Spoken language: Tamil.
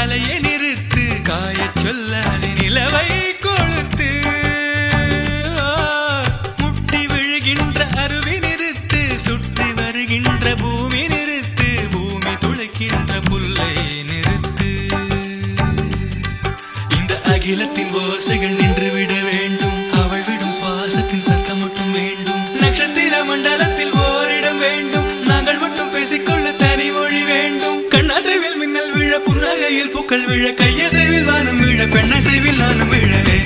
அலையை நிறுத்து காயச் சொல்லாது நிலவை கொளுத்து முட்டி விழுகின்ற அருவி நிறுத்து சுற்றி வருகின்ற பூமி நிறுத்து பூமி துளைக்கின்ற புல்லை நிறுத்து இந்த அகிலத்தின் ஓசைகள் நின்றுவிட வேண்டும் அவள் விடும் சுவாசத்தின் சத்தம் மட்டும் வேண்டும் நட்சத்திர மண்டலத்தில் ஓரிடம் வேண்டும் நாங்கள் மட்டும் பேசிக்கொள்ள தனி மொழி வேண்டும் கண்ணாசைவில் மின்னல் விழ புன்னகையில் பூக்கள் விழ கையசைவில் வானம் விழ பெண்ணசைவில் நானும் விழவே